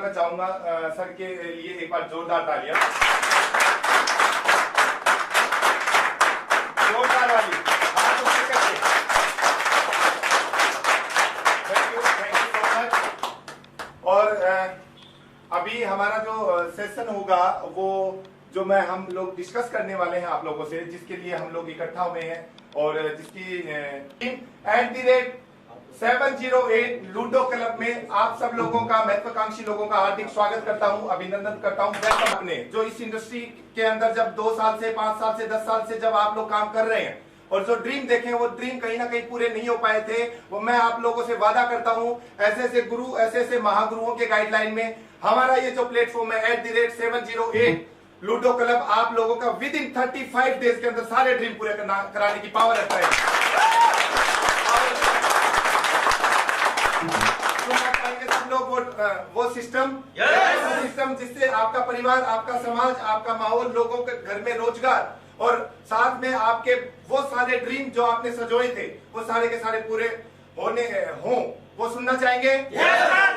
मैं चाहूंगा सर के लिए एक बार जोरदार तालियां, जोरदार वाली हाथ ऊपर करके। Thank you so much. और अभी हमारा जो सेशन होगा वो जो हम लोग डिस्कस करने वाले हैं आप लोगों से, जिसके लिए हम लोग इकट्ठा हुए हैं और जिसकी @708 लूडो क्लब में आप सब लोगों का, महत्वाकांक्षी लोगों का हार्दिक स्वागत करता हूं, अभिनंदन करता हूं। आपने जो इस इंडस्ट्री के अंदर जब 2 साल से 5 साल से 10 साल से जब आप लोग काम कर रहे हैं और जो ड्रीम देखे वो ड्रीम कहीं ना कहीं पूरे नहीं हो पाए थे, वो मैं आप लोगों से वादा करता हूं, ऐसे ऐसे गुरु, ऐसे ऐसे महागुरुओं के गाइडलाइन में हमारा ये जो प्लेटफॉर्म है @708 लूडो क्लब आप लोगों का विद इन 35 डेज के अंदर सारे ड्रीम पूरे कराने की पावर रखता है। सब लोग वो सिस्टम जिससे आपका परिवार, आपका समाज, आपका माहौल, लोगों के घर में रोजगार और साथ में आपके वो सारे ड्रीम जो आपने सजोए थे वो सारे के सारे पूरे वो सुनना चाहेंगे।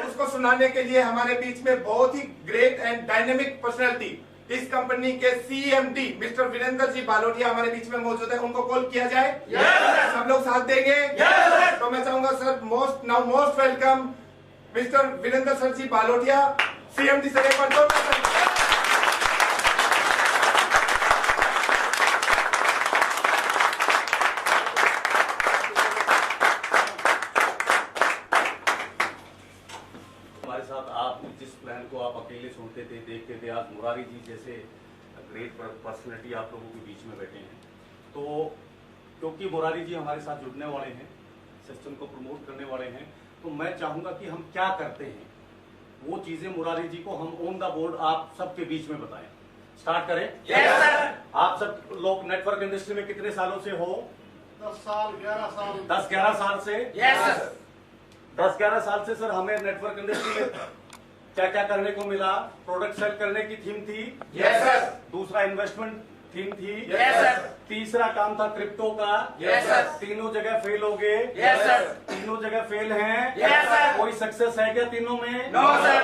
उसको सुनाने के लिए हमारे बीच में बहुत ही ग्रेट एंड डायनेमिक पर्सनैलिटी इस कंपनी के CMD मिस्टर वीरेंद्र जी बालोटिया हमारे बीच में मौजूद है। उनको कॉल किया जाए। सब लोग साथ देंगे। तो मैं चाहूंगा sir, most welcome mister Virendra sir ji Balotiya, CMD sir. एक बार हमारे साथ आप जिस प्लान को आप अकेले सुनते थे, देखते थे, आज मुरारी जी जैसे ग्रेट पर्सनैलिटी आप लोगों के बीच में बैठे हैं। तो क्योंकि मुरारी जी हमारे साथ जुड़ने वाले हैं, सिस्टम को प्रमोट करने वाले हैं, तो मैं चाहूंगा कि हम क्या करते हैं वो चीजें मुरारी जी को हम ऑन द बोर्ड आप सबके बीच में बताएं। स्टार्ट करें। yes, sir. आप सब लोग नेटवर्क इंडस्ट्री में कितने सालों से हो? 10 साल 11 साल 10-11 साल से। yes, sir. 10-11 साल से सर हमें नेटवर्क इंडस्ट्री में क्या क्या करने को मिला। प्रोडक्ट सेल करने की थीम थी। yes, sir. दूसरा इन्वेस्टमेंट थीम थी। yes, sir. तीसरा काम था क्रिप्टो का। yes, sir. तीनों जगह फेल हो गए। yes, sir. तीनों जगह फेल हैं। yes, sir. कोई सक्सेस है क्या तीनों में? no, sir.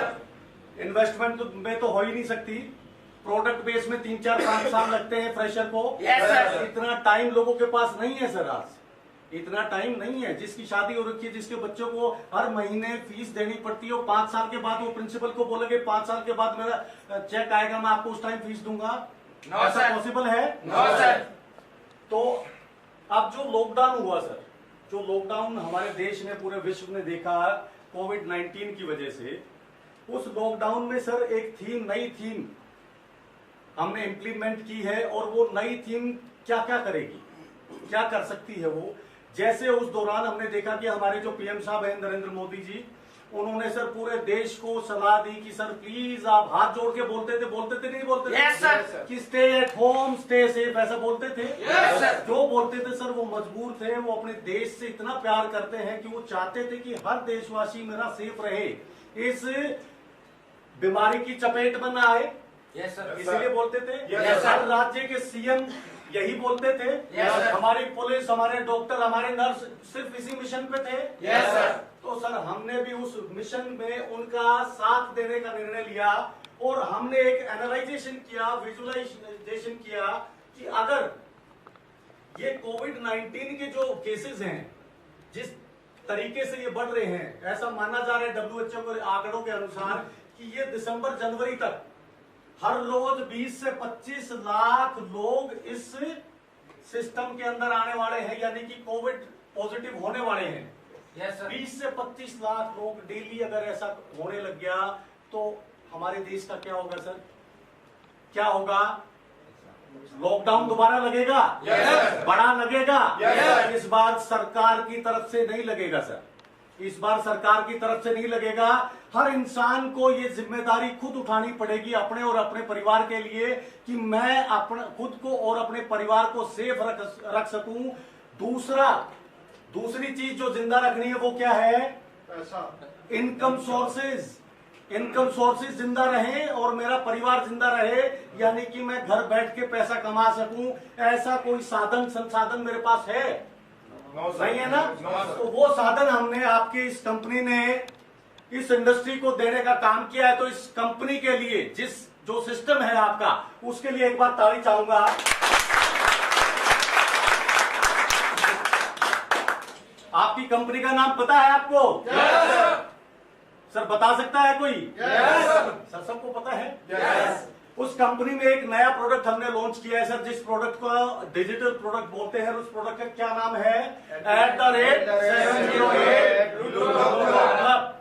इन्वेस्टमेंट में तो हो ही नहीं सकती। प्रोडक्ट बेस में 3-4-5 साल लगते हैं फ्रेशर को। yes, sir. इतना टाइम लोगों के पास नहीं है सर, आज इतना टाइम नहीं है। जिसकी शादी हो रखी है, जिसके बच्चों को हर महीने फीस देनी पड़ती है, 5 साल के बाद वो प्रिंसिपल को बोलेंगे 5 साल के बाद मेरा चेक आएगा, मैं आपको उस टाइम फीस दूंगा। no, ऐसा sir. पॉसिबल है? no, sir. तो अब जो लॉकडाउन हुआ सर, जो लॉकडाउन हमारे देश ने, पूरे विश्व ने देखा कोविड-19 की वजह से, उस लॉकडाउन में सर एक थीम, नई थीम हमने इम्प्लीमेंट की है। और वो नई थीम क्या क्या करेगी, क्या कर सकती है वो। जैसे उस दौरान हमने देखा कि हमारे जो PM साहब हैं नरेंद्र मोदी जी, उन्होंने सर पूरे देश को सलाह दी कि सर प्लीज आप हाथ जोड़ के बोलते थे नहीं बोलते थे? yes, sir. कि stay at home, stay safe, ऐसा बोलते थे। yes, sir. जो बोलते थे सर वो मजबूर थे। वो अपने देश से इतना प्यार करते हैं कि वो चाहते थे कि हर देशवासी मेरा सेफ रहे, इस बीमारी की चपेट में ना आए। yes, sir. इसलिए बोलते थे। yes, हर राज्य के CM यही बोलते थे। yes, sir. हमारी पुलिस, हमारे डॉक्टर, हमारे नर्स सिर्फ इसी मिशन पे थे। yes, sir. तो सर हमने भी उस मिशन में उनका साथ देने का निर्णय लिया और हमने एक एनालाइजेशन किया, विजुअलाइजेशन किया कि अगर ये कोविड-19 के जो केसेस हैं, जिस तरीके से ये बढ़ रहे हैं, ऐसा माना जा रहा है WHO के आंकड़ों के अनुसार कि ये दिसंबर-जनवरी तक हर रोज 20 से 25 लाख लोग इस सिस्टम के अंदर आने वाले हैं, यानी कि कोविड पॉजिटिव होने वाले हैं। yes, sir. 20 से 25 लाख लोग डेली अगर ऐसा होने लग गया तो हमारे देश का क्या होगा सर? क्या होगा? लॉकडाउन दोबारा लगेगा? yes, sir. बड़ा लगेगा? yes, sir. इस बार सरकार की तरफ से नहीं लगेगा सर, इस बार सरकार की तरफ से नहीं लगेगा। हर इंसान को ये जिम्मेदारी खुद उठानी पड़ेगी अपने और अपने परिवार के लिए कि मैं अपने खुद को और अपने परिवार को सेफ रख सकूं। दूसरी चीज जो जिंदा रखनी है वो क्या है? पैसा। इनकम सोर्सेज जिंदा रहे और मेरा परिवार जिंदा रहे, यानी कि मैं घर बैठ के पैसा कमा सकूं। ऐसा कोई संसाधन मेरे पास है? नहीं है ना? तो वो साधन हमने, आपकी इस कंपनी ने इस इंडस्ट्री को देने का काम किया है, तो इस कंपनी के लिए जो सिस्टम है आपका, उसके लिए एक बार ताली चाहूंगा। आपकी कंपनी का नाम पता है आपको? सर बता सकता है कोई? सर सबको पता है? उस कंपनी में एक नया प्रोडक्ट हमने लॉन्च किया है सर, जिस प्रोडक्ट को डिजिटल प्रोडक्ट बोलते हैं। उस प्रोडक्ट का क्या नाम है? @708 क्लब।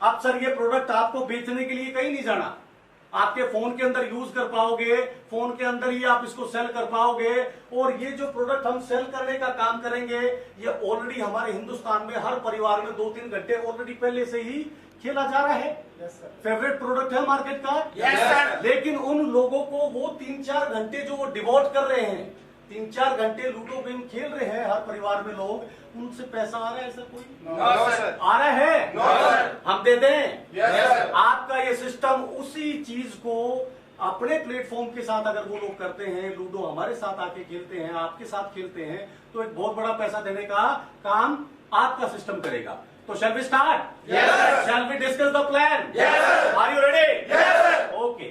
अब सर ये प्रोडक्ट आपको बेचने के लिए कहीं नहीं जाना, आपके फोन के अंदर यूज कर पाओगे, फोन के अंदर ही आप इसको सेल कर पाओगे। और ये जो प्रोडक्ट हम सेल करने का काम करेंगे, ये ऑलरेडी हमारे हिंदुस्तान में हर परिवार में 2-3 घंटे ऑलरेडी पहले से ही खेला जा रहा है। फेवरेट प्रोडक्ट है मार्केट का। लेकिन उन लोगों को वो 3-4 घंटे जो वो डिवोट कर रहे हैं, 3-4 घंटे लूडो गेम खेल रहे हैं हर परिवार में लोग, उनसे पैसा आ रहा है सर? कोई आ रहा है? हम दे दें? आपका ये सिस्टम उसी चीज को अपने प्लेटफॉर्म के साथ अगर वो लोग करते हैं, लूडो हमारे साथ आके खेलते हैं, आपके साथ खेलते हैं, तो एक बहुत बड़ा पैसा देने का काम आपका सिस्टम करेगा। तो shall we start? Yes. Shall we discuss the plan? Yes. Are you ready? Yes. Okay.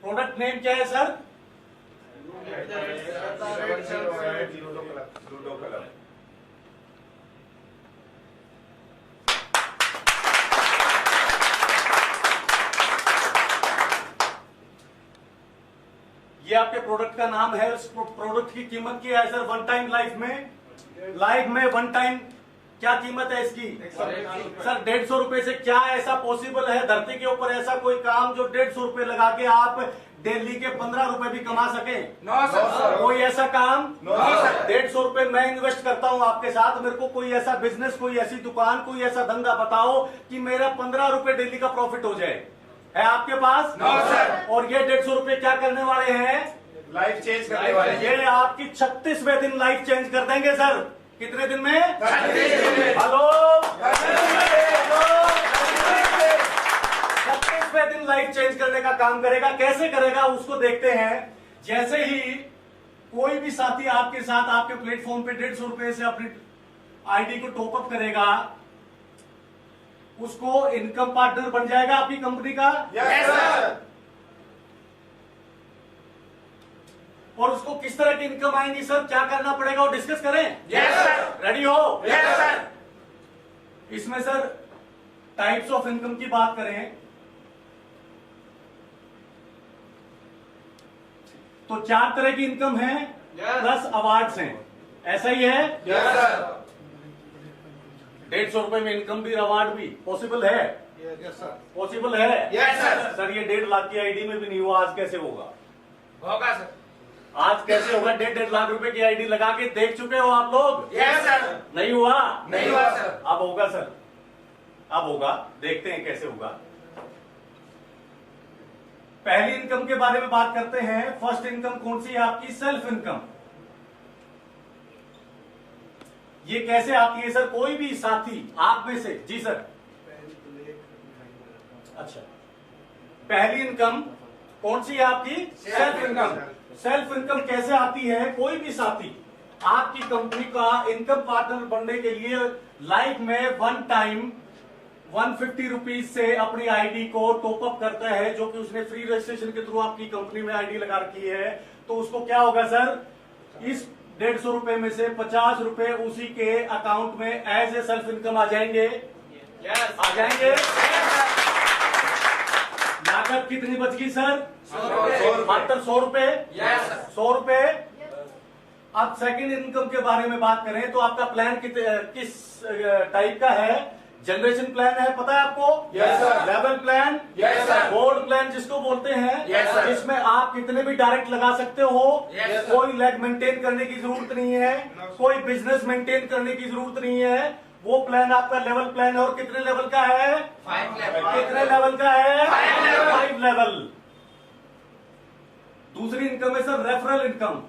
Product name क्या है सर? Ludo club. ये आपके प्रोडक्ट का नाम है। उस प्रोडक्ट की कीमत क्या है सर? वन टाइम लाइफ में वन टाइम क्या कीमत है इसकी? सर 150 रुपए से क्या ऐसा पॉसिबल है धरती के ऊपर ऐसा कोई काम जो 150 रुपए लगा के आप दिल्ली के 15 रुपए भी कमा सके? No sir. कोई ऐसा काम? No sir. 150 रुपए मैं इन्वेस्ट करता हूं आपके साथ, मेरे को कोई ऐसा बिजनेस, कोई ऐसी दुकान, कोई ऐसा धंधा बताओ कि मेरा 15 रुपए डेली का प्रॉफिट हो जाए। है आपके पास? No sir. और ये 150 रुपए क्या करने वाले हैं? लाइफ चेंज करने वाले हैं। ये आपकी 36वें दिन लाइफ चेंज कर देंगे सर। कितने दिन में? 36 दिन में। हेलो, 36वें दिन लाइफ चेंज करने का काम करेगा। कैसे करेगा उसको देखते हैं। जैसे ही कोई भी साथी आपके साथ आपके प्लेटफॉर्म पे 150 रुपए से अपनी आईडी को टॉपअप करेगा, उसको इनकम पार्टनर बन जाएगा आपकी कंपनी का। Yes sir. और उसको किस तरह की इनकम आएंगी सर, क्या करना पड़ेगा वो डिस्कस करें? Yes sir. रेडी हो? Yes sir. इसमें सर टाइप्स ऑफ इनकम की बात करें तो 4 तरह की इनकम है, प्लस अवार्ड्स हैं। ऐसा ही है? Yes sir. 150 रुपए में इनकम भी अवार्ड भी पॉसिबल है? Yes sir. पॉसिबल है? Yes sir. सर ये 1.5 लाख की आईडी में भी नहीं हुआ, आज कैसे होगा? होगा सर। आज कैसे होगा? 1.5 लाख रुपए की आईडी लगा के देख चुके हो आप लोग? Yes sir. नहीं हुआ? नहीं हुआ सर। अब होगा सर, अब होगा, देखते हैं कैसे होगा। पहली इनकम के बारे में बात करते हैं। फर्स्ट इनकम कौन सी है आपकी? Self income. ये कैसे आती है सर? कोई भी साथी आप में से? जी सर। अच्छा, पहली इनकम कौन सी है आपकी? Self income. सेल्फ इनकम कैसे आती है? कोई भी साथी आपकी कंपनी का इनकम पार्टनर बनने के लिए लाइफ में वन टाइम 150 रुपीज से अपनी आईडी को टॉपअप करता है, जो कि उसने फ्री रजिस्ट्रेशन के थ्रू आपकी कंपनी में आईडी लगा रखी है। तो उसको क्या होगा सर? इस 150 रुपए में से 50 रुपए उसी के अकाउंट में एज ए सेल्फ इनकम आ जाएंगे। आ जाएंगे। लागत कितनी बच गई सर? मात्र 100 रुपए। 100 रुपए। अब सेकंड इनकम के बारे में बात करें तो आपका प्लान किस टाइप का है? जनरेशन प्लान है, पता है आपको? Yes sir. Level plan? Yes sir. Gold plan जिसको बोलते हैं? Yes sir. इसमें आप कितने भी डायरेक्ट लगा सकते हो। Yes sir. कोई लेग मेंटेन करने की जरूरत नहीं है, कोई बिजनेस मेंटेन करने की जरूरत नहीं है। वो प्लान आपका लेवल प्लान है। और कितने लेवल का है? 5 लेवल। कितने लेवल का है? 5 लेवल। 5 लेवल। दूसरी इनकम है सर रेफरल इनकम।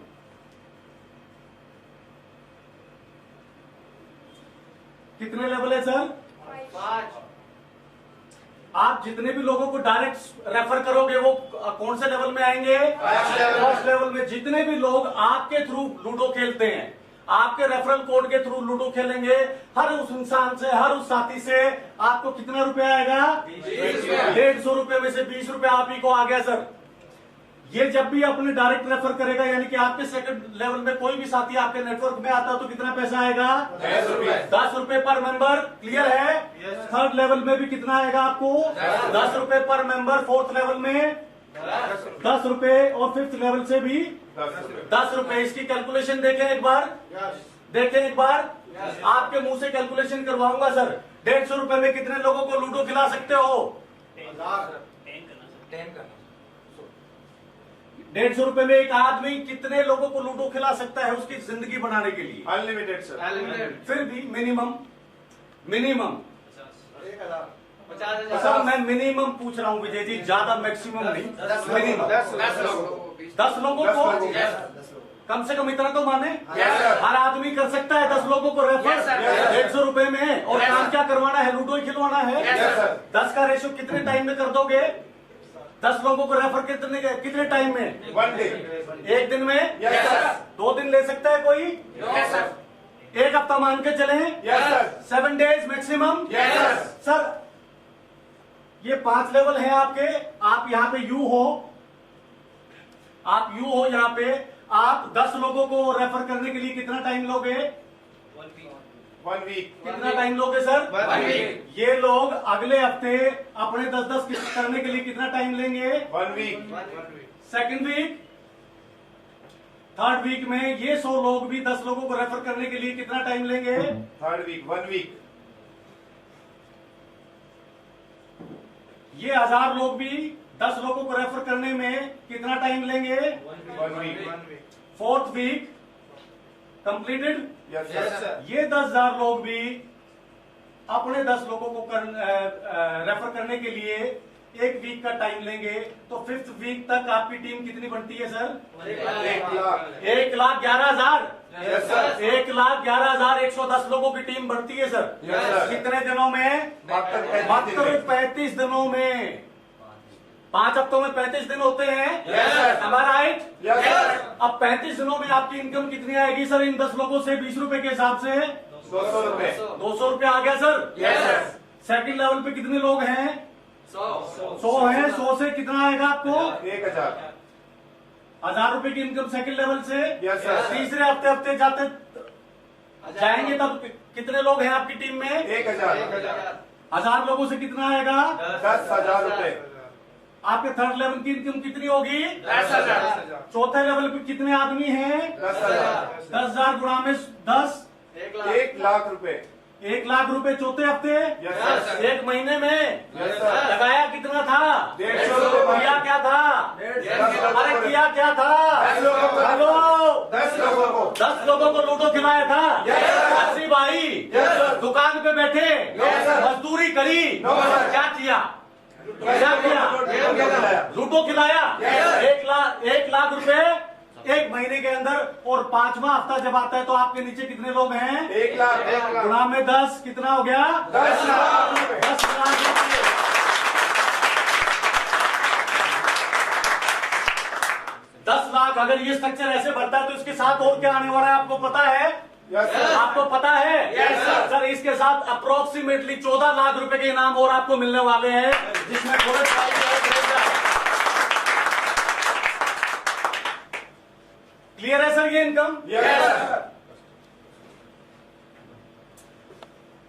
कितने लेवल है सर? 5। आप जितने भी लोगों को डायरेक्ट रेफर करोगे वो कौन से लेवल में आएंगे? फर्स्ट लेवल में। जितने भी लोग आपके थ्रू लूडो खेलते हैं, आपके रेफरल कोड के थ्रू लूडो खेलेंगे, हर उस इंसान से, हर उस साथी से आपको कितना रुपया आएगा? 150 रुपए में से 20 रुपए आप ही को आ गया सर। ये जब भी अपने डायरेक्ट रेफर करेगा, यानी कि आपके सेकंड लेवल में कोई भी साथी आपके नेटवर्क में आता है तो कितना पैसा आएगा? 10 रुपए पर मेंबर। क्लियर है? थर्ड लेवल में भी कितना आएगा आपको? 10 रुपए पर मेंबर। फोर्थ लेवल में 10 रुपए और फिफ्थ लेवल से भी 10 रुपए। इसकी कैलकुलेशन देखें एक बार, देखें एक बार। आपके मुंह से कैलकुलेशन करवाऊंगा सर। 150 रुपए में कितने लोगों को लूडो खिला सकते हो? 150 रुपए में एक आदमी कितने लोगों को लूडो खिला सकता है उसकी जिंदगी बनाने के लिए? Unlimited sir. फिर भी मिनिमम 50,000 सर मैं मिनिमम पूछ रहा हूँ विजय जी, ज्यादा मैक्सिमम नहीं, मिनिमम 10 लोगों को कम से कम इतना तो माने। हर आदमी कर सकता है 10 लोगों को रेफर 150 रुपए में। और काम क्या करवाना है? लूडो ही खिलवाना है। 10 का रेशो कितने टाइम में कर दोगे? 10 लोगों को रेफर कितने टाइम में? 1 डे। एक दिन में? 2 दिन ले सकता है कोई? एक हफ्ता मान के चले? 7 डेज मैक्सिमम। सर ये 5 लेवल है आपके। आप यहाँ पे यू हो, आप यू हो यहाँ पे। आप 10 लोगों को रेफर करने के लिए कितना टाइम लोगे? 1 वीक। कितना टाइम लोगे सर? 1 वीक। ये लोग अगले हफ्ते अपने 10-10 करने के लिए कितना टाइम लेंगे? 1 week. Second week, third week में ये 100 लोग भी 10 लोगों को रेफर करने के लिए कितना टाइम लेंगे? Third week 1 week. ये 1000 लोग भी 10 लोगों को रेफर करने में कितना टाइम लेंगे? 1 week. Fourth week completed. Yes sir. ये 10,000 लोग भी अपने 10 लोगों को रेफर करने के लिए 1 वीक का टाइम लेंगे। तो 5th वीक तक आपकी टीम कितनी बनती है सर? 1 लाख। 1,11,000। Yes sir. 1,11,110 लोगों की टीम बनती है सर। Yes sir. कितने दिनों में? मात्र 35 दिनों में। 5 हफ्तों में 35 दिन होते हैं। Yes. Am I right? Yes. अब 35 दिनों में आपकी इनकम कितनी आएगी सर? इन 10 लोगों से 20 रुपए के हिसाब से 200 रुपए। 200 रुपए आ गया सर। Yes. सेकंड लेवल पे कितने लोग हैं? 100 हैं। 100 से कितना आएगा आपको? 1000। 1000 रुपए की इनकम सेकंड लेवल से। Yes, sir. तीसरे हफ्ते जाते जाएंगे तब कितने लोग हैं आपकी टीम में? 1000। 1000 लोगों से कितना आएगा? 10,000 रुपए। आपके थर्ड लेवल की इनकम कितनी होगी? 10,000। चौथे लेवल पे कितने आदमी हैं? 10,000। 10,000 गुणा में 10, 1 लाख रुपए। 1 लाख रुपए चौथे हफ्ते। Yes sir. 1 महीने में यस सर। लगाया कितना था? 150 रुपए। किया क्या था? अरे किया क्या था? 10 लोगों को। हेलो, 10 लोगों को। 10 लोगों को लूडो खिलाया था। Yes, sir. अस्सी भाई Yes, sir. दुकान पे बैठे Yes, sir. मजदूरी करी। No, sir. क्या किया? क्या किया? लूडो खिलाया। 1 लाख रुपए 1 महीने के अंदर। और 5वां हफ्ता जब आता है तो आपके नीचे कितने लोग हैं? 1 लाख। गुणा में 10 कितना हो गया? 10 लाख रुपए। 10 लाख रुपए। 10 लाख। अगर ये स्ट्रक्चर ऐसे बढ़ता है तो इसके साथ और क्या आने वाला है आपको पता है? Yes sir. आपको पता है? Yes, sir. सर इसके साथ अप्रोक्सीमेटली 14 लाख रुपए के इनाम और आपको मिलने वाले हैं, जिसमें थोड़े क्लियर है सर ये इनकम? Yes sir.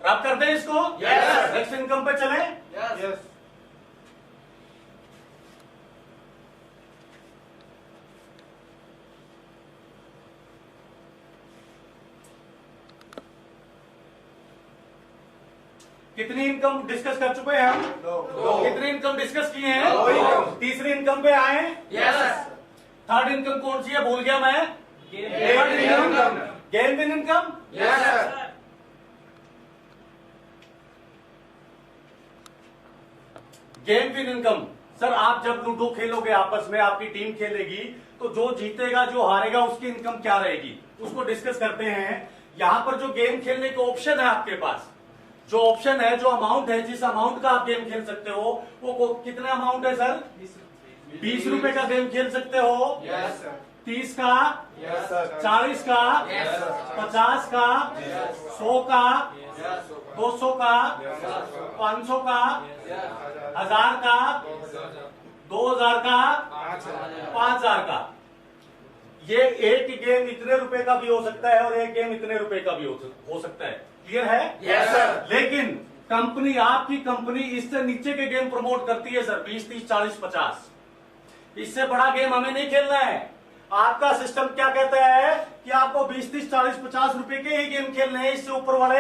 प्राप्त करते हैं इसको। Yes. नेक्स्ट इनकम पे चलें। यस। कितनी इनकम डिस्कस कर चुके हैं हम? दो। कितनी इनकम डिस्कस किए दो इनकम। हैं? तीसरी इनकम पे आए। थर्ड इनकम कौन सी है? भूल गया मैं। Third income gain win income. Yes sir. Game win income. Sir आप जब लूडो खेलोगे आपस में, आपकी टीम खेलेगी, तो जो जीतेगा जो हारेगा उसकी इनकम क्या रहेगी उसको डिस्कस करते हैं। यहां पर जो गेम खेलने के ऑप्शन है आपके पास, जो ऑप्शन है, जो अमाउंट है, जिस अमाउंट का आप गेम खेल सकते हो वो कितना अमाउंट है सर? 20 रुपए का गेम खेल सकते हो, 30 का, 40 का, 50 का, 100 का, 200 का, 500 का, 1000 का, 2000 का, 5000 का। ये एक गेम इतने रुपए का भी हो सकता है और एक गेम इतने रुपए का भी हो सकता है। क्लियर है? Yes sir. लेकिन कंपनी, आपकी कंपनी इससे नीचे के गेम प्रमोट करती है सर, 20, 30, 40, 50। इससे बड़ा गेम हमें नहीं खेलना है। आपका सिस्टम क्या कहता है कि आपको 20, 30, 40, 50 रुपए के ही गेम खेलने हैं, इससे ऊपर वाले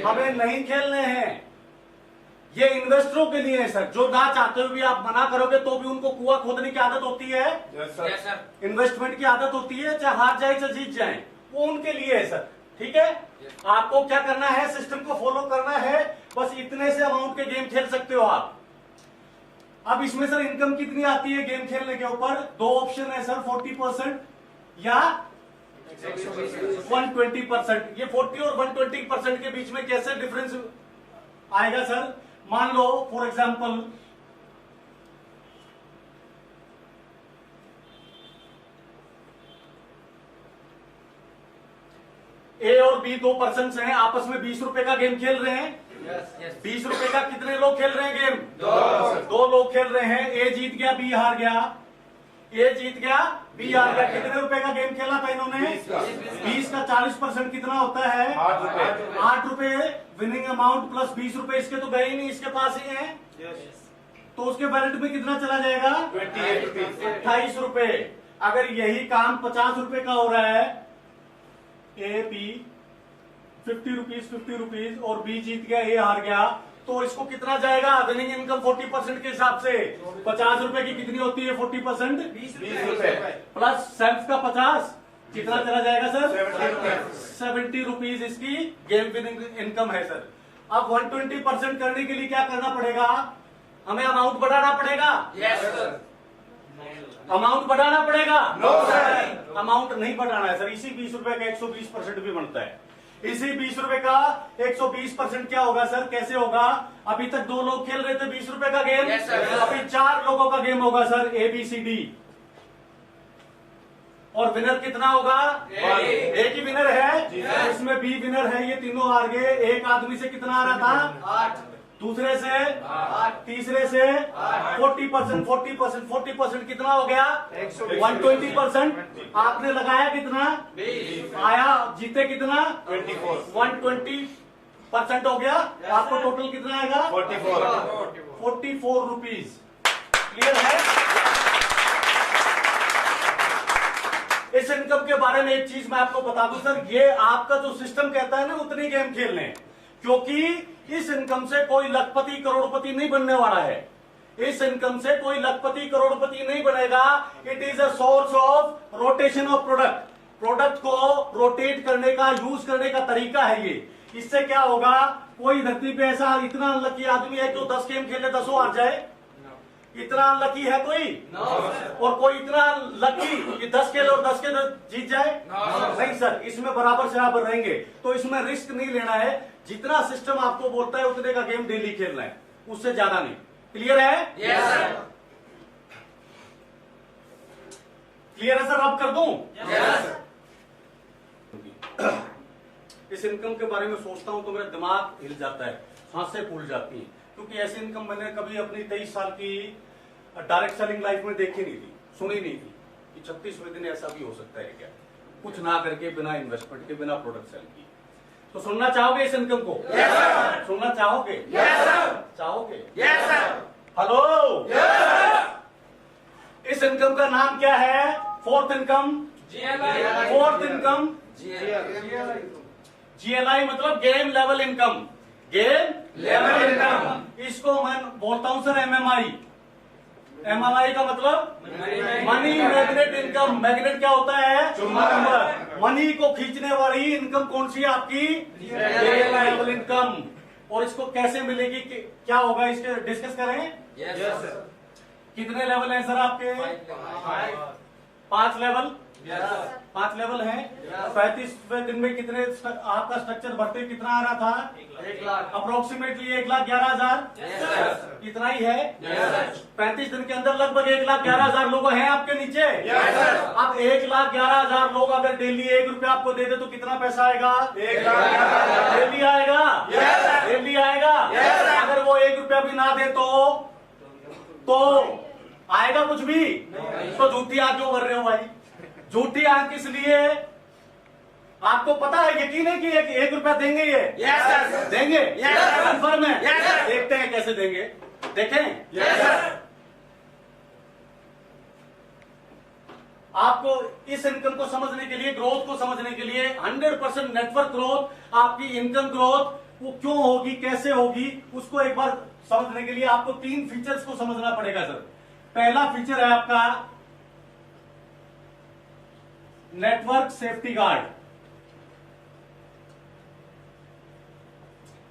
हमें नहीं खेलने हैं। ये इन्वेस्टरों के लिए है सर, जो ना चाहते हुए भी आप मना करोगे तो भी उनको कुआं खोदने की आदत होती है, यस सर। इन्वेस्टमेंट की आदत होती है, चाहे हार जाए चाहे जीत जाए, वो उनके लिए है सर। ठीक है, आपको क्या करना है, सिस्टम को फॉलो करना है, बस इतने से अमाउंट के गेम खेल सकते हो आप। अब इसमें सर इनकम कितनी आती है गेम खेलने के ऊपर? दो ऑप्शन है सर, 40% या 120%। ये 40 और 120% के बीच में कैसे डिफरेंस आएगा सर? मान लो फॉर एग्जांपल ए और बी दो पर्सन्स हैं, आपस में 20 रुपए का गेम खेल रहे हैं। 20 रुपए का कितने लोग खेल रहे हैं गेम? दो लोग खेल रहे हैं। ए जीत गया, बी हार गया। ए जीत गया, बी हार गया। कितने रुपए का गेम खेला था इन्होंने? 20 का 40% कितना होता है? 8 रुपए विनिंग अमाउंट प्लस 20 रुपए इसके तो गए ही नहीं, इसके पास ही है। तो उसके वैलेट में कितना चला जाएगा? 28 रुपए। अगर यही काम 50 रुपए का हो रहा है, ए बी 50 रुपीज 50 रुपीज और बी जीत गया, ए हार गया, तो इसको कितना जाएगा विनिंग इनकम 40% के हिसाब से? 50 रुपए की कितनी होती है 40%? 20 रुपए प्लस सेल्फ का 50, कितना चला जाएगा सर? 70 रुपीज इसकी गेम विनिंग इनकम है सर। अब 120% करने के लिए क्या करना पड़ेगा? हमें अमाउंट बढ़ाना पड़ेगा। Yes sir. अमाउंट बढ़ाना पड़ेगा। नो सर, अमाउंट नहीं बढ़ाना है सर। इसी 20 रुपए का 120% भी बनता है। इसी 20 रुपए का 120% क्या होगा सर? कैसे होगा? अभी तक दो लोग खेल रहे थे 20 रुपए का गेम, Yes, sir. अभी 4 लोगों का गेम होगा sir, A B C D. और विनर कितना होगा? एक ही विनर है, इसमें बी विनर है, ये तीनों हार गए। एक आदमी से कितना आ रहा था? 8, दूसरे से, तीसरे से 40% कितना हो गया? 120%। आपने लगाया कितना? 20, आया, जीते कितना? 120% हो गया। आपको टोटल कितना आएगा? 44 रुपीज। क्लियर है? इस इनकम के बारे में एक चीज मैं आपको बता दूं सर, ये आपका जो सिस्टम कहता है ना उतनी गेम खेलने, क्योंकि इस इनकम से कोई लखपति करोड़पति नहीं बनने वाला है। इस इनकम से कोई लखपति करोड़पति नहीं बनेगा। It is a source of rotation of product. Product को रोटेट करने का, यूज करने का तरीका है ये। इससे क्या होगा? कोई धरती पे ऐसा इतना अनलकी आदमी है जो 10 गेम खेले 10 हार जाए? इतना अनलकी है कोई? और कोई इतना लकी कि 10 खेले और 10 के 10 जीत जाए? नहीं सर, इसमें बराबर से बराबर रहेंगे। तो इसमें रिस्क नहीं लेना है। जितना सिस्टम आपको बोलता है उतने का गेम डेली खेलना है, उससे ज्यादा नहीं। क्लियर है? Yes sir. क्लियर है सर? अब कर दूं? यस। इस इनकम के बारे में सोचता हूं तो मेरा दिमाग हिल जाता है, सांसें फूल जाती हैं, क्योंकि ऐसी इनकम मैंने कभी अपनी 23 साल की डायरेक्ट सेलिंग लाइफ में देखी नहीं थी, सुनी नहीं थी कि 36वें दिन ऐसा भी हो सकता है क्या, कुछ ना करके, बिना इन्वेस्टमेंट के, बिना प्रोडक्ट सेल किए। तो सुनना चाहोगे इस इनकम को? Yes sir. सुनना चाहोगे? Yes sir. चाहोगे? Yes sir. Hello, yes. इस इनकम का नाम क्या है? Fourth income. GLI। Fourth income GLI मतलब game level income. Game level income. इसको मैं बोलता हूं सर MMI। MMI का मतलब मनी मैग्नेट इनकम। मैग्नेट क्या होता है? चुंबक। मनी को खींचने वाली इनकम कौन सी है आपकी? Game level income. और इसको कैसे मिलेगी, क्या होगा, इसके डिस्कस करें। Yes sir. कितने लेवल हैं सर आपके? 5 लेवल। 5 लेवल हैं। 35वें दिन में कितने आपका स्ट्रक्चर भर्ती कितना आ रहा था? 1 लाख। अप्रोक्सीमेटली 1,11,000 इतना ही है। 35 दिन के अंदर लगभग 1,11,000 लोग हैं आपके नीचे। अब 1,11,000 लोग अगर डेली 1 रुपया आपको दे दे तो कितना पैसा आएगा? 1,11,000 डेली आएगा। डेली आएगा। अगर वो 1 रुपया भी ना दे तो आएगा कुछ भी? तो झूठी आंख क्यों भर रहे हो भाई? झूठी आंख किस लिए? आपको पता है, यकीन है कि 1 रुपया देंगे ये? देंगे? कन्फर्म है? देखते हैं कैसे देंगे, देखें। आपको इस इनकम को समझने के लिए, ग्रोथ को समझने के लिए 100% नेटवर्क ग्रोथ, आपकी इनकम ग्रोथ वो क्यों होगी, कैसे होगी, उसको एक बार समझने के लिए आपको 3 फीचर्स को समझना पड़ेगा सर। पहला फीचर है आपका network safety guard.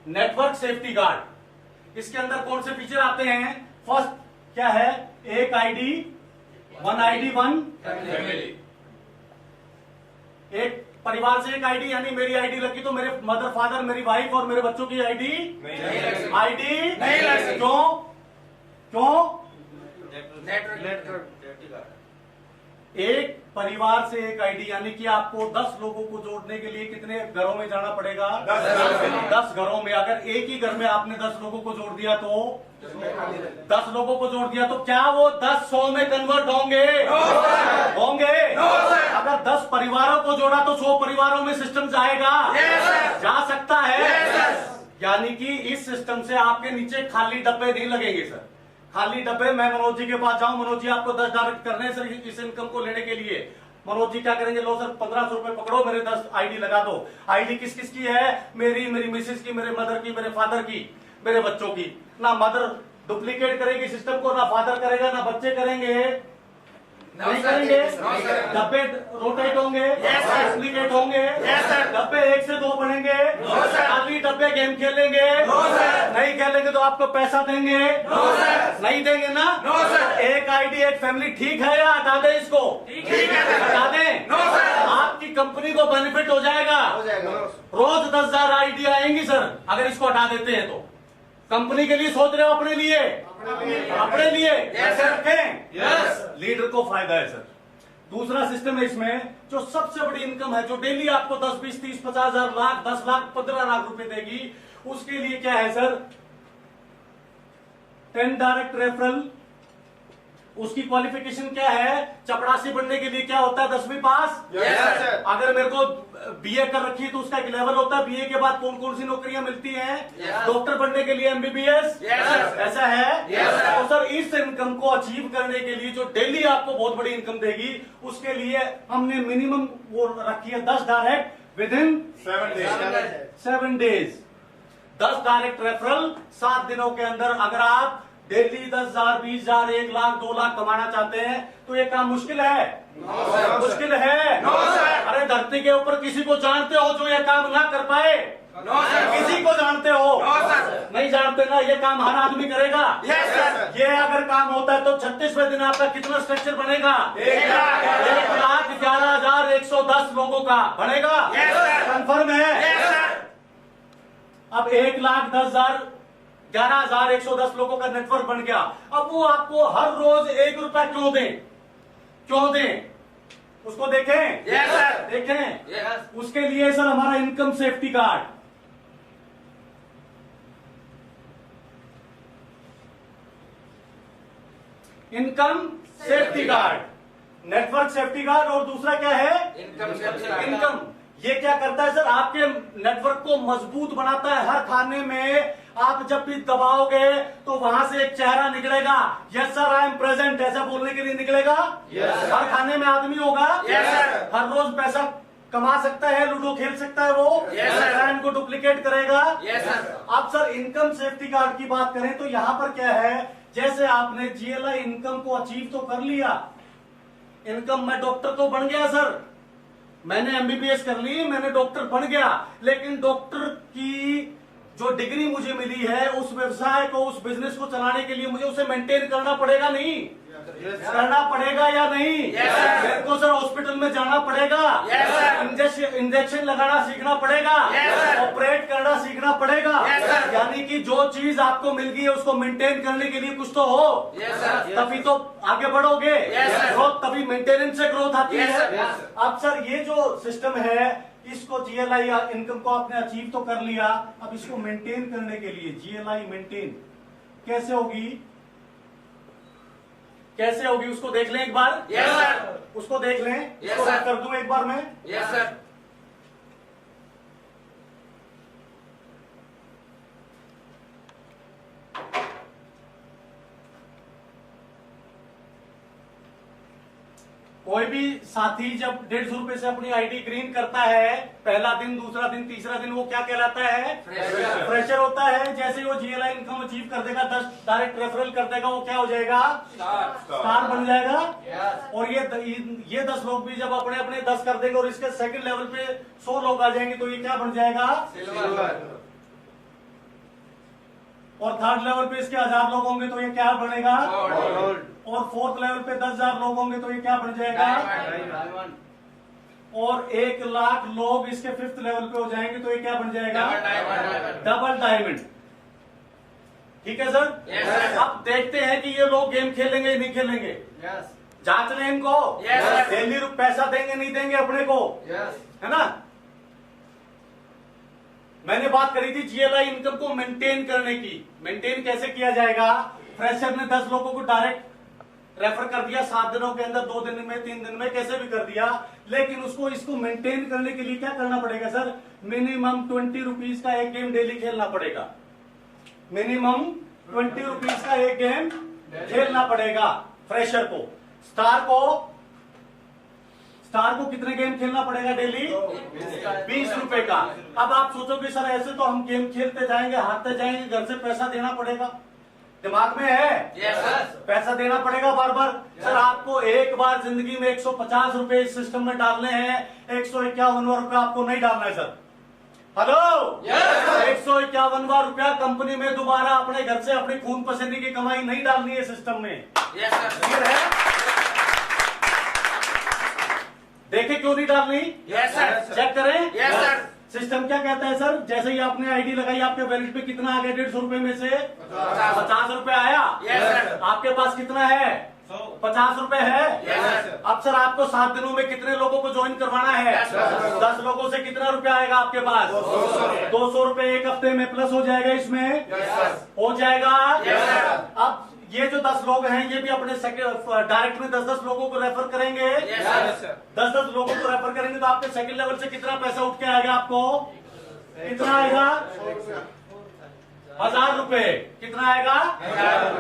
Network safety guard, इसके अंदर कौन से फीचर आते हैं? फर्स्ट क्या है? एक आईडी, 1 आईडी 1 फैमिली। एक परिवार से एक आईडी, यानी मेरी आईडी लगी तो मेरे मदर फादर, मेरी वाइफ और मेरे बच्चों की आईडी नहीं लगी। क्यों? नेटवर्क। एक परिवार से एक आईडी, यानी कि आपको 10 लोगों को जोड़ने के लिए कितने घरों में जाना पड़ेगा? 10 घरों में। अगर एक ही घर में आपने 10 लोगों को जोड़ दिया तो 10 लोगों को जोड़ दिया तो क्या वो 10 100 में कन्वर्ट होंगे? होंगे। अगर 10 परिवारों को जोड़ा तो 100 परिवारों में सिस्टम जाएगा? जा सकता है। यानी कि इस सिस्टम से आपके नीचे खाली डब्बे नहीं लगेंगे सर। खाली डब्बे, मैं मनोज जी के पास जाऊं, मनोज जी आपको 10 डायरेक्ट करने हैं सर इस इनकम को लेने के लिए। मनोज जी क्या करेंगे? लो सर 1500 रुपए पकड़ो, मेरे 10 आईडी लगा दो। आईडी किस किस की है? मेरी मिसेस की, मेरे मदर की, मेरे फादर की, मेरे बच्चों की। ना मदर डुप्लीकेट करेगी सिस्टम को, ना फादर करेगा, ना बच्चे करेंगे। नहीं करेंगे। डब्बे रोटेट होंगे, डुप्लीकेट होंगे, डब्बे 1 से 2 बनेंगे, खाली डब्बे गेम खेलेंगे, नहीं खेलेंगे तो आपको पैसा देंगे, नहीं देंगे ना। एक आईडी एक फैमिली ठीक है या हटा दें इसको? हटा दें। आपकी कंपनी को बेनिफिट हो जाएगा। रोज 10,000 आईडी आएंगी सर अगर इसको हटा देते हैं तो। कंपनी के लिए सोच रहे हो? अपने लिए? अपने लिए ऐसे रखें। लीडर को फायदा है सर। दूसरा सिस्टम है इसमें, जो सबसे बड़ी इनकम है, जो डेली आपको 10, 20, 30, 50,000, लाख, 10 लाख, 15 लाख रुपए देगी, उसके लिए क्या है सर? 10 direct referral. उसकी क्वालिफिकेशन क्या है? चपरासी बनने के लिए क्या होता है? 10वीं पास। अगर मेरे को बीए कर रखी है तो उसका एक लेवल होता है। बीए के बाद कौन कौन सी नौकरियां मिलती हैं? डॉक्टर बनने के लिए एमबीबीएस। ऐसा है। तो सर इस इनकम को अचीव करने के लिए, जो डेली आपको बहुत बड़ी इनकम देगी, उसके लिए हमने मिनिमम वो रखी है 10 direct with in 7 days. 10 direct referral 7 दिनों के अंदर। अगर आप डेली 10,000, 20,000, 1 लाख, 2 लाख कमाना चाहते हैं तो ये काम मुश्किल है? मुश्किल है। अरे धरती के ऊपर किसी को जानते हो जो ये काम ना कर पाए? किसी को जानते हो? नहीं जानते ना। ये काम हर आदमी करेगा। ये अगर काम होता है तो 36वें दिन आपका कितना स्ट्रक्चर बनेगा? 1,11,110 लोगों का बनेगा। कंफर्म है? अब 1,10,11,110 लोगों का नेटवर्क बन गया। अब वो आपको हर रोज 1 रुपया क्यों दें? क्यों दें? उसको देखें। देखें। उसके लिए सर हमारा income safety card. Income safety card, network safety card, और दूसरा क्या है? इनकम। ये क्या करता है सर? आपके नेटवर्क को मजबूत बनाता है। हर खाने में आप जब भी दबाओगे तो वहां से एक चेहरा निकलेगा, yes sir I am present, ऐसा बोलने के लिए निकलेगा। हर खाने में आदमी होगा। हर रोज पैसा कमा सकता है, लूडो खेल सकता है, वो टाइम को डुप्लीकेट करेगा। अब सर इनकम सेफ्टी कार्ड की बात करें तो यहां पर क्या है? जैसे आपने जीएलआई इनकम को अचीव तो कर लिया, इनकम में डॉक्टर तो बन गया सर, मैंने एमबीबीएस कर ली, मैंने डॉक्टर बन गया, लेकिन डॉक्टर की जो डिग्री मुझे मिली है उस व्यवसाय को, उस बिजनेस को चलाने के लिए मुझे उसे मेंटेन करना पड़ेगा नहीं? करना पड़ेगा या नहीं? मेरे को को सर हॉस्पिटल में जाना पड़ेगा, इंजेक्शन लगाना सीखना पड़ेगा, ऑपरेट करना सीखना पड़ेगा। यानी कि जो चीज आपको मिल गई है उसको मेंटेन करने के लिए कुछ तो हो, तभी तो आगे बढ़ोगे। ग्रोथ तभी मेंटेनेंस से ग्रोथ आती है। अब सर ये जो सिस्टम है, इसको जीएलआई इनकम को आपने अचीव तो कर लिया, अब इसको मेंटेन करने के लिए जीएलआई मेंटेन कैसे होगी, कैसे होगी उसको देख लें एक बार। Yes sir. उसको देख लें, यस इसको सर। कर दूं एक बार मैं। Yes sir. कोई भी साथी जब 150 रुपए से अपनी आईडी ग्रीन करता है, पहला दिन, दूसरा दिन, तीसरा दिन, वो क्या कहलाता है? फ्रेशर होता है। जैसे वो जीएलआई इनकम अचीव कर देगा, 10 डायरेक्ट रेफरल कर देगा, वो क्या हो जाएगा? स्टार बन जाएगा। और ये 10 लोग भी जब अपने अपने 10 कर देंगे और इसके सेकंड लेवल पे 100 लोग आ जाएंगे, तो ये क्या बन जाएगा? सिल्वर। और थर्ड लेवल पे इसके 1000 लोग होंगे तो ये क्या बनेगा? गोल्ड। और फोर्थ लेवल पे 10,000 लोग होंगे तो ये क्या बन जाएगा? डायमंड। और 1 लाख लोग इसके 5th लेवल पे हो जाएंगे तो ये क्या बन जाएगा? Double diamond. ठीक है सर। Yes sir. अब देखते हैं कि ये लोग गेम खेलेंगे या नहीं खेलेंगे। यस। जांच लें इनको। Yes sir. डेली पैसा देंगे नहीं देंगे अपने को, यस। है ना। मैंने बात करी थी जीएलआई इनकम को मेंटेन करने की। मेंटेन कैसे किया जाएगा? फ्रेशर ने 10 लोगों को डायरेक्ट रेफर कर दिया 7 दिनों के अंदर, 2 दिन में, 3 दिन में, कैसे भी कर दिया, लेकिन उसको इसको मेंटेन करने के लिए क्या करना पड़ेगा सर? मिनिमम 20 रुपीज का एक गेम डेली खेलना पड़ेगा। मिनिमम 20 रुपीज का एक गेम खेलना पड़ेगा फ्रेशर को। स्टार को कितने गेम खेलना पड़ेगा डेली? 20 रुपए का। अब आप सोचोगे सर ऐसे तो हम गेम खेलते जाएंगे, हारते जाएंगे, घर से पैसा देना पड़ेगा। दिमाग में है? Yes sir. पैसा देना पड़ेगा बार बार। सर आपको एक बार जिंदगी में 150 रुपए इस सिस्टम में डालने हैं, 151वां रुपया आपको नहीं डालना है सर। हेलो। 151वां रुपया कंपनी में दोबारा अपने घर से अपनी खून पसीने की कमाई नहीं डालनी है सिस्टम में। Yes sir. क्लियर है? देखे क्यों नहीं डालनी? Yes sir. चेक करें। Yes sir. सिस्टम क्या कहता है सर? जैसे ही आपने आईडी लगाई, आपके वैलेट पे कितना आ गया? 150 रुपए में से 50 रुपए आया। Yes sir. आपके पास कितना है? 50 रुपए है। Yes sir. अब सर आपको 7 दिनों में कितने लोगों को ज्वाइन करवाना है? 10 लोगों से कितना रुपया आएगा आपके पास? 200 रुपए एक हफ्ते में प्लस हो जाएगा इसमें। हो जाएगा। अब ये जो 10 लोग हैं, ये भी अपने डायरेक्ट में 10-10 लोगों को रेफर करेंगे। 10-10 लोगों को रेफर करेंगे तो आपके सेकंड लेवल से कितना पैसा उठ के आएगा? आपको कितना आएगा? 1000 रुपए। कितना आएगा?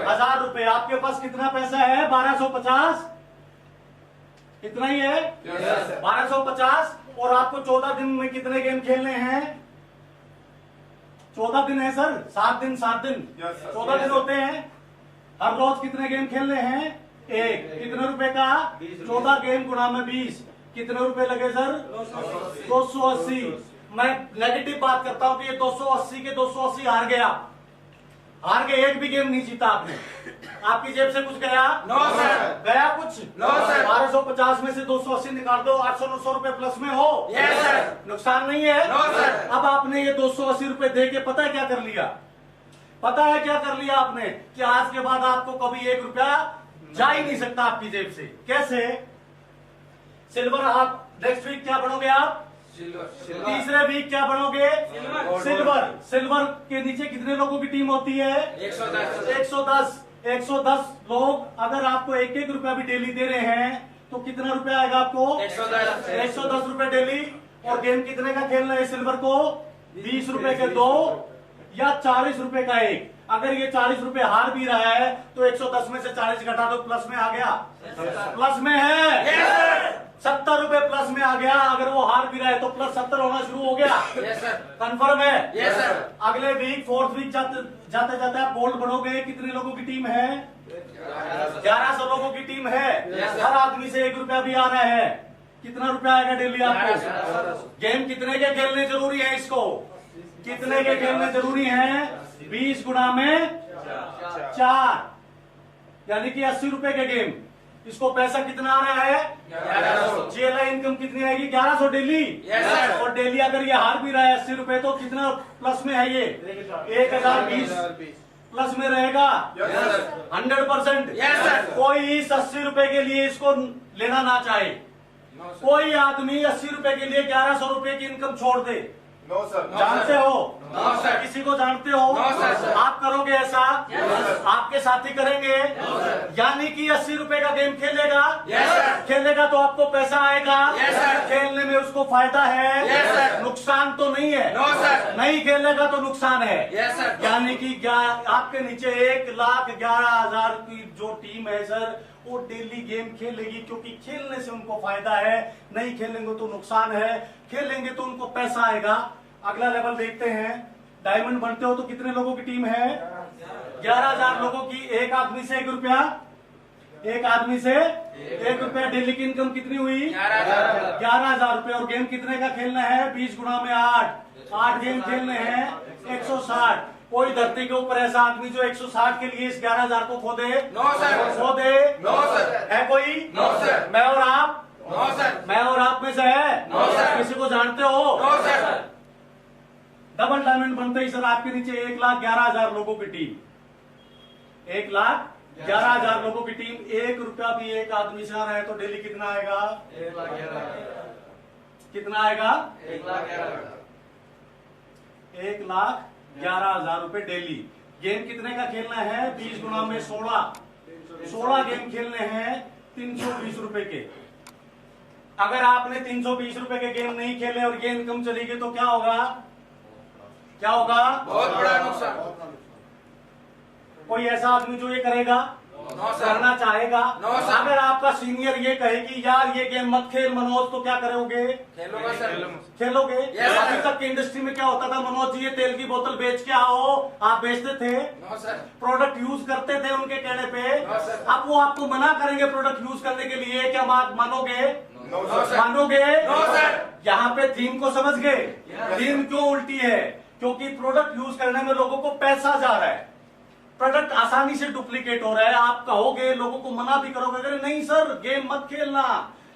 1000 रुपए। आपके पास कितना पैसा है? 1250। इतना ही है। 1250। और आपको 14 दिन में कितने गेम खेलने हैं? 14 दिन है सर। 7 दिन 14 दिन होते हैं। हर रोज कितने गेम खेलने हैं? 1। कितने रुपए का? 14 गेम गुणा में 20। कितने रुपए लगे सर? 280। मैं नेगेटिव बात करता हूं कि ये 280 के 280 हार गया। हार के एक भी गेम नहीं जीता आपने। आपकी जेब से कुछ गया? No sir. गया कुछ? No sir. 1250 में से 280 निकाल दो, 800-900 रुपए प्लस में हो। Yes sir. नुकसान नहीं है? No sir. अब आपने ये 280 रुपए दे के पता है क्या कर लिया? पता है क्या कर लिया आपने? कि आज के बाद आपको कभी 1 रुपया जा ही नहीं सकता आपकी जेब से। कैसे? सिल्वर। आप नेक्स्ट वीक क्या बनोगे? आप तीसरे वीक क्या बनोगे? सिल्वर के नीचे कितने लोगों की टीम होती है? 110। 110 लोग अगर आपको 1-1 रुपया भी डेली दे रहे हैं तो कितना रुपया आएगा आपको? 110 रुपए डेली। और गेम कितने का खेलना है सिल्वर को? 20 रुपए के 2 या 40 रुपए का 1। अगर ये 40 रुपए हार भी रहा है तो 110 में से 40 घटा दो, प्लस में आ गया। प्लस में है। 70 रुपए प्लस में आ गया। अगर वो हार भी रहा है तो प्लस 70 होना शुरू हो गया। कंफर्म है? Yes sir. अगले वीक 4th वीक जाते जाते आप बोल्ड बनोगे। कितने लोगों की टीम है? 1100 लोगों की टीम है। हर आदमी से 1 रुपया भी आ रहा है। कितना रुपया आएगा डेली आपको? गेम कितने के खेलने जरूरी है? इसको कितने के खेलने जरूरी हैं? 20 गुणा में 4, यानी कि 80 रुपए के गेम। इसको पैसा कितना आ रहा है? 1100। GLI इनकम कितनी आएगी? 1100 डेली। Yes, sir। और डेली अगर ये हार भी रहा है 80 रुपए, तो कितना प्लस में है ये? 1020 प्लस में रहेगा। Yes, sir। 100%। Yes, sir। कोई इस 80 रुपए के लिए इसको लेना ना चाहे, कोई आदमी 80 रुपए के लिए 1100 रुपए की इनकम छोड़ दे। No sir. जानते हो? No, sir। किसी को जानते हो? No, sir। आप करोगे ऐसा? Yes, sir। आपके साथी करेंगे? No, sir। यानी कि 80 रुपए का गेम खेलेगा, Yes, sir। खेलेगा तो आपको पैसा आएगा। Yes, sir। खेलने में उसको फायदा है। Yes, sir। नुकसान तो नहीं है। No, sir। नहीं खेलेगा तो नुकसान है। Yes, sir। यानी कि आपके नीचे 1,11,000 की जो टीम है सर, वो डेली गेम खेलेगी, क्योंकि खेलने से उनको फायदा है। नहीं खेलेंगे तो नुकसान है, खेलेंगे तो उनको पैसा आएगा। अगला लेवल देखते हैं। डायमंड बनते हो तो कितने लोगों की टीम है? 11,000 लोगों की। एक आदमी से 1 रुपया, एक आदमी से 1 रुपया। डेली की इनकम कितनी हुई? 11,000 रुपए। और गेम कितने का खेलना है? 20 गुना में 8 गेम खेलने हैं, 160। कोई धरती के ऊपर ऐसा आदमी जो 160 के लिए इस 11,000 को खो दे? No, sir। खो दे? No, sir। है कोई? No, sir। मैं और आप? No, sir। मैं और आप में से है? No, sir। किसी को जानते हो? No, sir। डबल डायमंड बनते ही सर आपके नीचे 1,11,000 लोगों की टीम, 1,11,000 लोगों की टीम। 1 रुपया भी एक आदमी से आ रहा है तो डेली कितना आएगा? कितना आएगा? 1,11,000 रुपए डेली। गेम कितने का खेलना है? 20 गुना में 16 गेम खेलने हैं, 320 रुपए के। अगर आपने 320 रुपए के गेम नहीं खेले और ये इनकम चली गई तो क्या होगा? क्या होगा? बहुत बड़ा नुकसान। कोई ऐसा आदमी जो ये करेगा? No, sir। करना चाहेगा? No, sir। अगर आपका सीनियर ये कहे कि यार ये गेम मत खेल मनोज, तो क्या करोगे? खेलूंगा सर। खेलोगे? Yes, sir। अभी तक की इंडस्ट्री में क्या होता था? मनोज जी ये तेल की बोतल बेच के आओ, आप बेचते थे, No, sir। प्रोडक्ट यूज करते थे उनके कहने पे। No, sir। अब वो आपको मना करेंगे प्रोडक्ट यूज करने के लिए, क्या बात मानोगे? No No, sir. sir। मानोगे? No, sir। यहाँ पे थीम को समझ गए? Yes। थीम क्यों उल्टी है? क्योंकि प्रोडक्ट यूज करने में लोगों को पैसा जा रहा है, प्रोडक्ट आसानी से डुप्लीकेट हो रहा है। आप कहोगे, लोगों को मना भी करोगे, अगर नहीं सर गेम मत खेलना,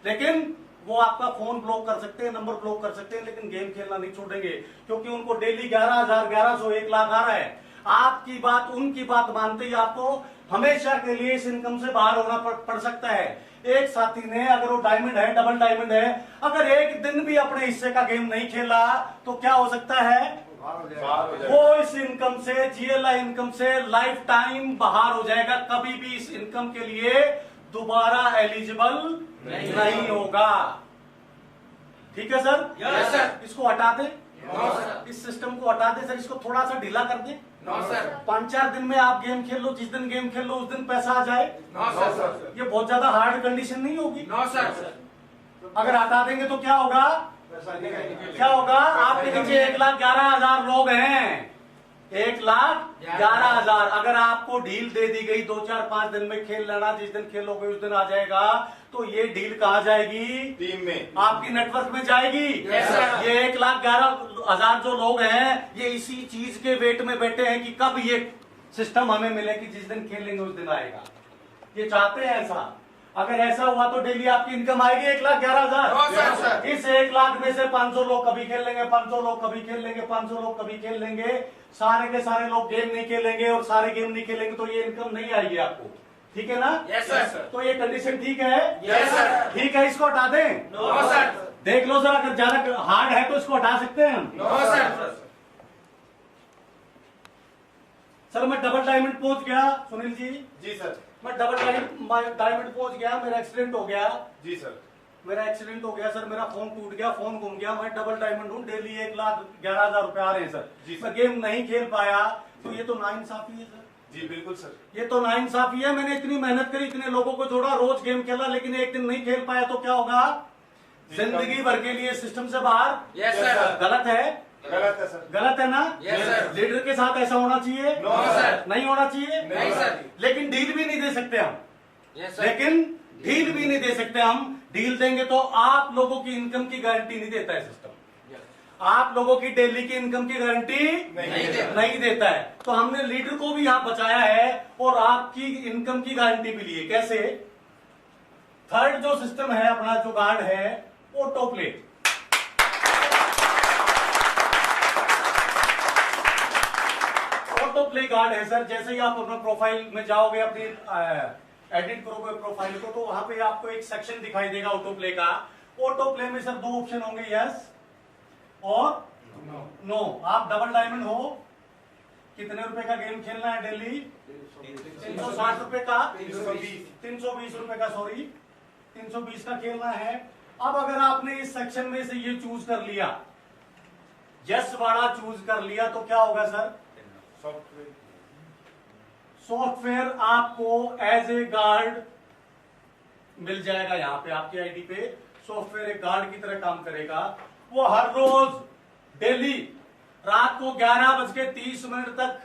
लेकिन वो आपका फोन ब्लॉक कर सकते हैं, नंबर ब्लॉक कर सकते हैं, लेकिन गेम खेलना नहीं छोड़ेंगे, क्योंकि उनको डेली 11,000, 1100, 1 लाख आ रहा है। आपकी बात, उनकी बात मानते ही आपको हमेशा के लिए इस इनकम से बाहर होना पड़ सकता है। एक साथी ने, अगर वो डायमंड है, डबल डायमंड है, अगर एक दिन भी अपने हिस्से का गेम नहीं खेला तो क्या हो सकता है? वो इस इनकम से, GLI इनकम से लाइफ टाइम बाहर हो जाएगा, कभी भी इस इनकम के लिए दोबारा एलिजिबल नहीं होगा। ठीक है सर? Yes, sir। इसको हटा दे, No, sir। इस सिस्टम को हटा दे सर, इसको थोड़ा सा ढीला कर दे। No, sir। 5-4 दिन में आप गेम खेल लो, जिस दिन गेम खेल लो उस दिन पैसा आ जाए। No, sir। ये बहुत ज्यादा हार्ड कंडीशन नहीं होगी। No, sir। अगर हटा देंगे तो क्या होगा? क्या होगा? आपके नीचे 1,11,000 लोग हैं, 1,11,000। अगर आपको डील दे दी गई 2-4-5 दिन में खेल लेना, जिस दिन खेलोगे उस दिन आ जाएगा, तो ये डील कहाँ जाएगी? टीम में। आपकी नेटवर्क में जाएगी। Yes, sir। ये 1,11,000 जो लोग हैं, ये इसी चीज के वेट में बैठे हैं कि कब ये सिस्टम हमें मिले कि जिस दिन खेलेंगे उस दिन आएगा। ये चाहते हैं ऐसा। अगर ऐसा हुआ तो डेली आपकी इनकम आएगी 1,11,000। No, sir। इस 1 लाख में से 500 लोग कभी खेल लेंगे, 500 लोग कभी खेल लेंगे, 500 लोग कभी खेल लेंगे। सारे के सारे लोग गेम नहीं खेलेंगे और सारे गेम नहीं खेलेंगे तो ये इनकम नहीं आएगी आपको। ठीक है ना? Yes, sir। तो ये कंडीशन ठीक है? Yes, sir। ठीक है, इसको हटा दें। No, sir। देख लो सर, अगर ज्यादा हार्ड है तो इसको हटा सकते हैं हम। No, sir। सर मैं डबल डायमंड पहुंच गया, सुनील जी, जी सर। मैं डबल डायमंड पहुंच गया, मेरा एक्सीडेंट हो गया। जी सर। मेरा एक्सीडेंट हो गया सर, मेरा फोन टूट गया, फोन गुम गया, मैं डबल डायमंड हूँ, डेली 1,11,000 रुपए आ रहे हैं सर। जी सर। मैं गेम नहीं खेल पाया तो ये तो नाइंसाफी है सर। जी बिल्कुल सर। ये तो नाइंसाफी है। मैंने इतनी मेहनत करी, इतने लोगों को जोड़ा, रोज गेम खेला, लेकिन एक दिन नहीं खेल पाया तो क्या होगा? जिंदगी भर के लिए सिस्टम से बाहर। Yes, sir। गलत है? गलत है सर। गलत है ना? Yes, sir। लीडर के साथ ऐसा होना चाहिए? No, sir। नहीं होना चाहिए? नहीं, सर। लेकिन डील भी नहीं दे सकते हम। Yes, sir। लेकिन डील भी नहीं दे सकते हम। डील देंगे तो आप लोगों की इनकम की गारंटी नहीं देता है सिस्टम। आप लोगों की डेली की इनकम की गारंटी नहीं देता है। तो हमने लीडर को भी यहाँ बचाया है और आपकी इनकम की गारंटी भी ली है। कैसे? थर्ड जो सिस्टम है अपना जो गार्ड है auto play. Auto play guard है सर, जैसे ही आप अपना प्रोफाइल में जाओगे, अपनी एडिट करोगे प्रोफाइल को, तो वहां पे आपको एक सेक्शन दिखाई देगा ऑटो प्ले का। ऑटो प्ले में सर दो ऑप्शन होंगे, यस और नो। आप डबल डायमंड हो, कितने रुपए का गेम खेलना है डेली? 360 रुपए का, 320 रुपए का, सॉरी 320 का खेलना है। अब अगर आपने इस सेक्शन में से ये चूज कर लिया, यस वाला चूज कर लिया, तो क्या होगा सर? सॉफ्टवेयर आपको एज ए गार्ड मिल जाएगा। यहां पे आपकी आईडी पे सॉफ्टवेयर एक गार्ड की तरह काम करेगा। वो हर रोज डेली रात को 11:30 तक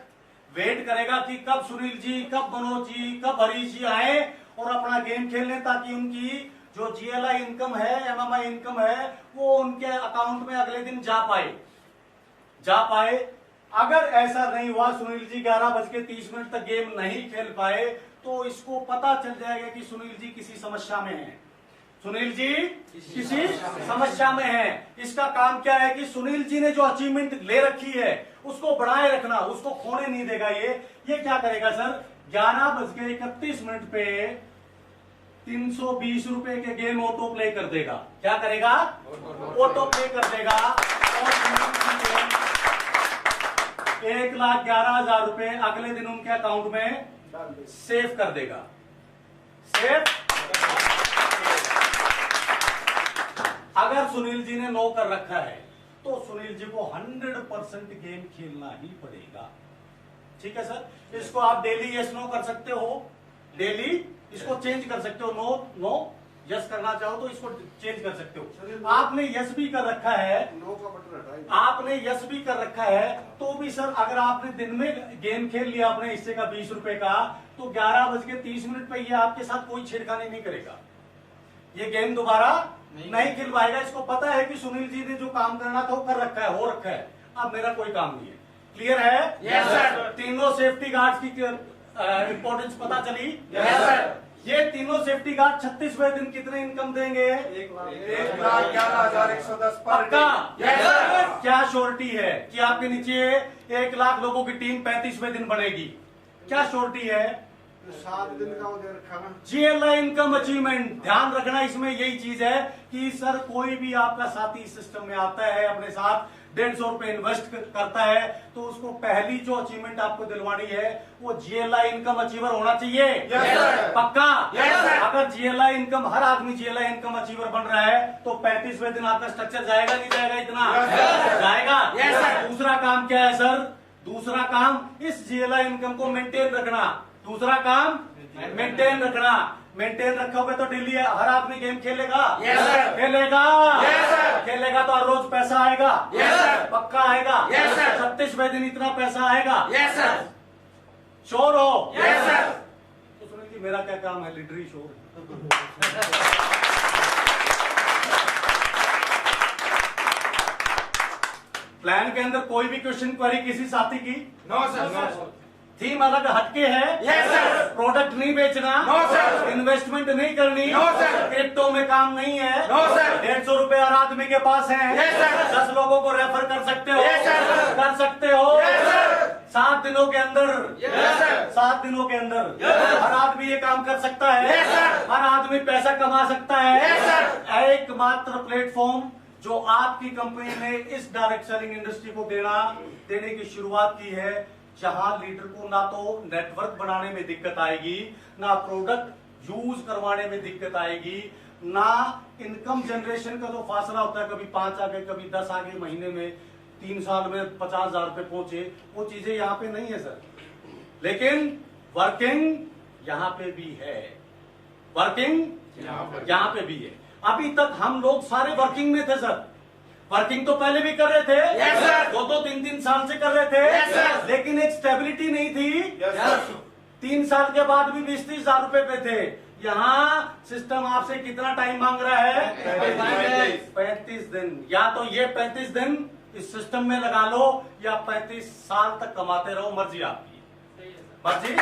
वेट करेगा कि कब सुनील जी, कब मनोज जी, कब हरीश जी आए और अपना गेम खेलने, ताकि उनकी जो GLI इनकम है, MMI इनकम है, वो उनके अकाउंट में अगले दिन जा पाए। अगर ऐसा नहीं हुआ, सुनील जी 11:30 तक गेम नहीं खेल पाए, तो इसको पता चल जाएगा कि सुनील जी किसी समस्या में हैं। सुनील जी किसी समस्या में है। इसका काम क्या है कि सुनील जी ने जो अचीवमेंट ले रखी है उसको बढ़ाए रखना, उसको खोने नहीं देगा। ये क्या करेगा सर? 11:31 पे 320 रुपए के गेम ऑटो प्ले कर देगा। क्या करेगा? ऑटो प्ले कर देगा और 1,11,000 रुपए अगले दिन उनके अकाउंट में सेव कर देगा। सेव। अगर सुनील जी ने नो कर रखा है तो सुनील जी को 100% गेम खेलना ही पड़ेगा। ठीक है सर? इसको आप डेली यस नो कर सकते हो, डेली इसको चेंज कर सकते हो। नो यस करना चाहो तो इसको चेंज कर सकते हो। आपने यस भी कर रखा है, नो का बटन हटाइए। आपने यस भी कर रखा है तो भी सर, अगर आपने दिन में गेम खेल लिया अपने हिस्से का 20 रुपए का, तो 11:30 पे ये आपके साथ कोई छेड़खानी नहीं करेगा। ये गेम दोबारा नहीं खिलवाएगा। इसको पता है कि सुनील जी ने जो काम करना था वो कर रखा है, हो रखा है, अब मेरा कोई काम नहीं है। क्लियर है? Yes sir. तीनों सेफ्टी गार्ड्स की इंपॉर्टेंस पता चली? Yes sir. ये तीनों सेफ्टी गार्ड 36वें दिन कितने इनकम देंगे? 1,11,110 पर डे। पक्का? Yes sir. क्या श्योरिटी है कि आपके नीचे 1 लाख लोगों की टीम 35वें दिन बनेगी? क्या श्योरिटी है? 7 दिन का वो दे रखा ना। GLI income achievement. ध्यान रखना इसमें यही चीज है कि सर कोई भी आपका साथी सिस्टम में आता है, अपने साथ 150 रुपए इन्वेस्ट करता है, तो उसको पहली जो अचीवमेंट आपको दिलवानी है वो GLI इनकम अचीवर होना चाहिए। Yes, sir. पक्का? Yes, sir. अगर GLI इनकम, हर आदमी GLI इनकम अचीवर बन रहा है तो 35वें दिन आपका स्ट्रक्चर जाएगा नहीं जाएगा? इतना Yes, sir. जाएगा। Yes, sir. दूसरा काम क्या है सर? दूसरा काम इस GLI इनकम को मेंटेन रखना। दूसरा काम मेंटेन रखना। मेंटेन रखोगे तो डेली हर आदमी गेम खेलेगा। Yes, sir. खेलेगा। Yes, sir. खेलेगा तो हर रोज पैसा आएगा। Yes, sir. पक्का आएगा। Yes, sir. 36वें दिन इतना पैसा आएगा। Yes sir. श्योर हो? Yes sir. तो सुनील जी मेरा क्या काम है? लीडरी श्योर। प्लान के अंदर कोई भी क्वेश्चन क्वेरी किसी साथी की? No sir. थीम अलग हटके है। Yes, sir. प्रोडक्ट नहीं बेचना। No, sir. इन्वेस्टमेंट नहीं करनी। No, sir. क्रिप्टो में काम नहीं है। No, sir. 150 रुपए हर आदमी के पास है। Yes, sir. 10 लोगों को रेफर कर सकते हो। Yes, sir. कर सकते हो। Yes, sir. 7 दिनों के अंदर। Yes, sir. 7 दिनों के अंदर Yes. हर आदमी ये काम कर सकता है। Yes, sir. हर आदमी पैसा कमा सकता है। Yes, sir. एकमात्र प्लेटफॉर्म जो आपकी कंपनी ने इस डायरेक्ट सेलिंग इंडस्ट्री को देने की शुरुआत की है, जहां लीडर को ना तो नेटवर्क बनाने में दिक्कत आएगी, ना प्रोडक्ट यूज करवाने में दिक्कत आएगी, ना इनकम जनरेशन का जो फासला होता है, कभी 5 आ गए, कभी 10 आ गए महीने में, 3 साल में 50,000 रुपए पहुंचे, वो चीजें यहाँ पे नहीं है सर। लेकिन वर्किंग यहाँ पे भी है। वर्किंग यहाँ पे भी है। अभी तक हम लोग सारे वर्किंग में थे सर। वर्किंग तो पहले भी कर रहे थे। Yes, sir. 2-2, 3-3 साल से कर रहे थे। Yes, sir. लेकिन एक स्टेबिलिटी नहीं थी। Yes, 3 साल के बाद भी 20-30 हजार रुपए पे थे। यहाँ सिस्टम आपसे कितना टाइम मांग रहा है? 35 दिन। या तो ये 35 दिन इस सिस्टम में लगा लो, या 35 साल तक कमाते रहो, मर्जी आपकी। मर्जी